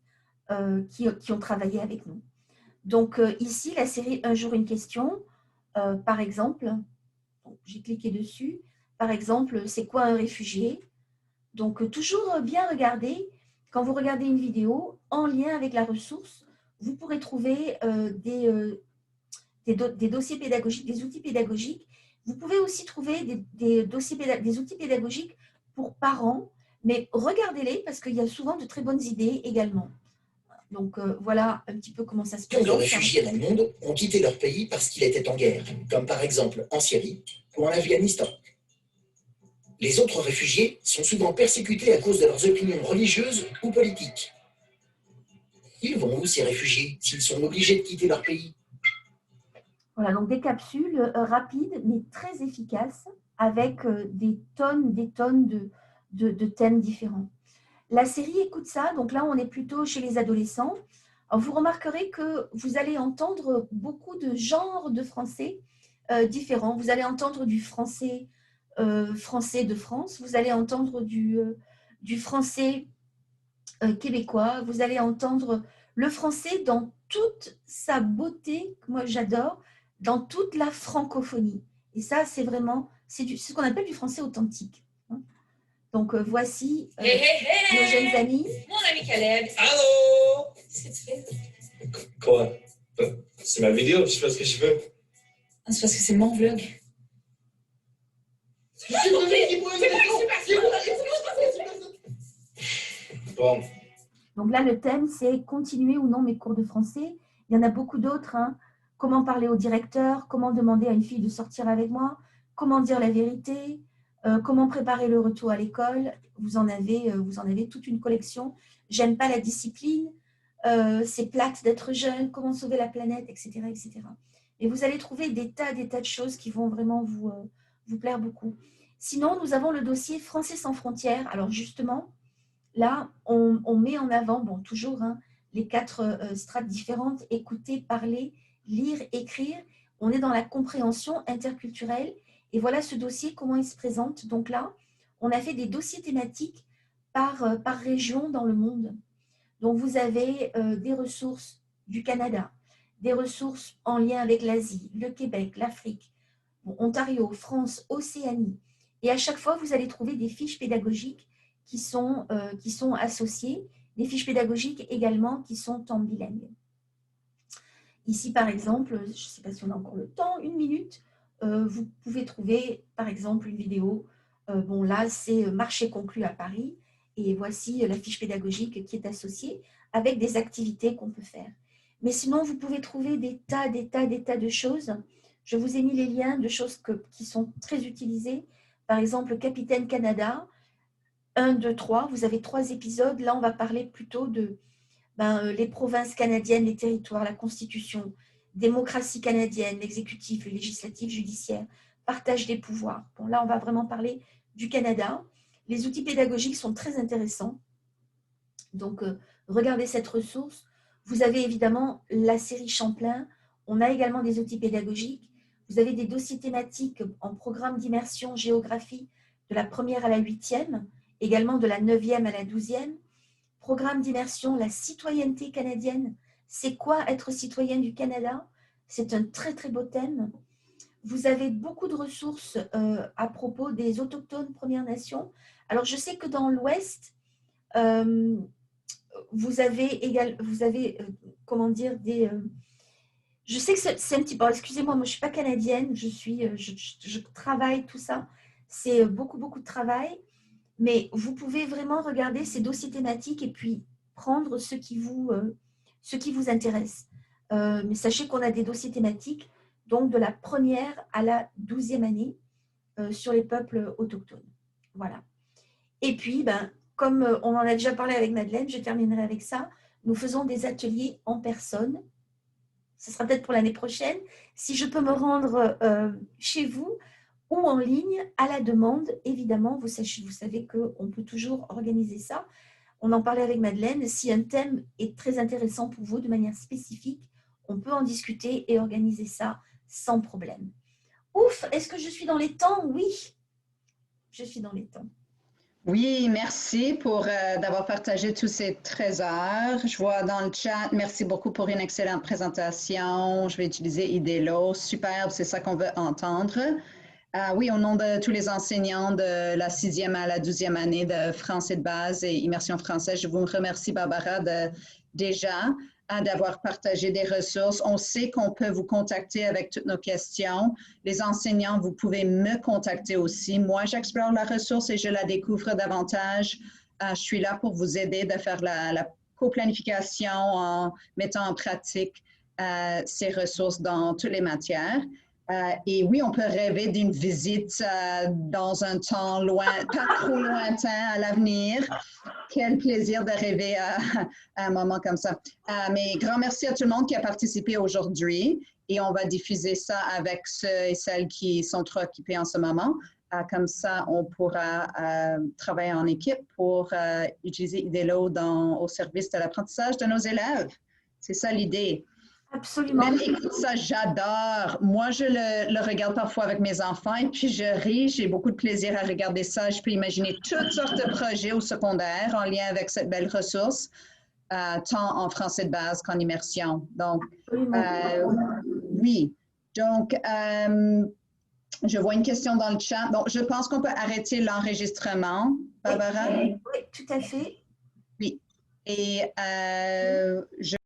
qui ont travaillé avec nous. Donc, ici, la série Un jour une question, par exemple, j'ai cliqué dessus, par exemple, c'est quoi un réfugié? Donc, toujours bien regarder, quand vous regardez une vidéo, en lien avec la ressource, vous pourrez trouver des dossiers pédagogiques, des outils pédagogiques. Vous pouvez aussi trouver des outils pédagogiques pour parents, mais regardez-les parce qu'il y a souvent de très bonnes idées également. Donc voilà un petit peu comment ça se passe. Tant de réfugiés dans le monde ont quitté leur pays parce qu'il était en guerre, comme par exemple en Syrie ou en Afghanistan. Les autres réfugiés sont souvent persécutés à cause de leurs opinions religieuses ou politiques. Ils vont où ces réfugiés s'ils sont obligés de quitter leur pays? Voilà, donc des capsules rapides mais très efficaces avec des tonnes de thèmes différents. La série Écoute ça, donc là on est plutôt chez les adolescents. Alors, vous remarquerez que vous allez entendre beaucoup de genres de français différents. Vous allez entendre du français, français de France, vous allez entendre du français québécois, vous allez entendre le français dans toute sa beauté, que moi j'adore, dans toute la francophonie. Et ça, c'est vraiment, c'est ce qu'on appelle du français authentique. Hein. Donc, voici nos jeunes amis. Mon ami Caleb. Allô? Qu'est-ce que tu fais? Quoi? C'est ma vidéo, je fais ce que je veux. Ah, c'est parce que c'est mon vlog. Bon, Donc là, le thème, c'est continuer ou non mes cours de français. Il y en a beaucoup d'autres. Hein. Comment parler au directeur, comment demander à une fille de sortir avec moi, comment dire la vérité, comment préparer le retour à l'école. Vous en avez toute une collection. J'aime pas la discipline, c'est plate d'être jeune, comment sauver la planète, etc., etc. Et vous allez trouver des tas de choses qui vont vraiment vous plaire beaucoup. Sinon, nous avons le dossier Français sans frontières. Alors justement, là, on met en avant, bon, toujours, hein, les 4 strates différentes, écouter, parler, lire, écrire. On est dans la compréhension interculturelle. Et voilà ce dossier, comment il se présente. Donc là, on a fait des dossiers thématiques par région dans le monde. Donc, vous avez des ressources du Canada, des ressources en lien avec l'Asie, le Québec, l'Afrique, bon, Ontario, France, Océanie. Et à chaque fois, vous allez trouver des fiches pédagogiques qui sont associées, des fiches pédagogiques également qui sont en bilingue. Ici, par exemple, je ne sais pas si on a encore le temps, 1 minute, vous pouvez trouver, par exemple, une vidéo. Bon, là, c'est Marché conclu à Paris. Et voici la fiche pédagogique qui est associée avec des activités qu'on peut faire. Mais sinon, vous pouvez trouver des tas de choses. Je vous ai mis les liens de choses qui sont très utilisées. Par exemple, Capitaine Canada, 1, 2, 3. Vous avez 3 épisodes. Là, on va parler plutôt de les provinces canadiennes, les territoires, la Constitution, démocratie canadienne, l'exécutif, le législatif, judiciaire, partage des pouvoirs. Bon, là, on va vraiment parler du Canada. Les outils pédagogiques sont très intéressants. Donc, regardez cette ressource. Vous avez évidemment la série Champlain. On a également des outils pédagogiques. Vous avez des dossiers thématiques en programme d'immersion géographie de la 1e à la 8e, également de la 9e à la 12e. Programme d'immersion, la citoyenneté canadienne. C'est quoi être citoyen du Canada? C'est un très, très beau thème. Vous avez beaucoup de ressources à propos des autochtones Premières Nations. Alors, je sais que dans l'Ouest, vous avez comment dire, je sais que c'est un petit peu, excusez-moi, moi je ne suis pas canadienne, je travaille tout ça. C'est beaucoup de travail. Mais vous pouvez vraiment regarder ces dossiers thématiques et puis prendre ce qui vous intéresse. Mais sachez qu'on a des dossiers thématiques, donc de la 1e à la 12e année, sur les peuples autochtones. Voilà. Et puis, comme on en a déjà parlé avec Madeleine, je terminerai avec ça. Nous faisons des ateliers en personne. Ce sera peut-être pour l'année prochaine. Si je peux me rendre chez vous, ou en ligne, à la demande, évidemment, vous savez qu'on peut toujours organiser ça. On en parlait avec Madeleine, si un thème est très intéressant pour vous de manière spécifique, on peut en discuter et organiser ça sans problème. Ouf, est-ce que je suis dans les temps? Oui, je suis dans les temps. Oui, merci pour d'avoir partagé tous ces trésors. Je vois dans le chat, merci beaucoup pour une excellente présentation. Je vais utiliser Idelo, superbe, c'est ça qu'on veut entendre. Oui, au nom de tous les enseignants de la 6e à la 12e année de français de base et immersion française, je vous remercie, Barbara, déjà d'avoir partagé des ressources. On sait qu'on peut vous contacter avec toutes nos questions. Les enseignants, vous pouvez me contacter aussi. Moi, j'explore la ressource et je la découvre davantage. Je suis là pour vous aider de faire la co-planification en mettant en pratique ces ressources dans toutes les matières. Et oui, on peut rêver d'une visite dans un temps pas trop lointain à l'avenir. Quel plaisir de rêver à un moment comme ça. Mais grand merci à tout le monde qui a participé aujourd'hui et on va diffuser ça avec ceux et celles qui sont trop occupés en ce moment. Comme ça, on pourra travailler en équipe pour utiliser Idelo au service de l'apprentissage de nos élèves. C'est ça l'idée. Absolument. Même, écoute, ça, j'adore. Moi, je le regarde parfois avec mes enfants et puis je ris. J'ai beaucoup de plaisir à regarder ça. Je peux imaginer toutes sortes de projets au secondaire en lien avec cette belle ressource, tant en français de base qu'en immersion. Donc, oui. Donc, je vois une question dans le chat. Donc, je pense qu'on peut arrêter l'enregistrement, Barbara. Oui, tout à fait. Oui. Et je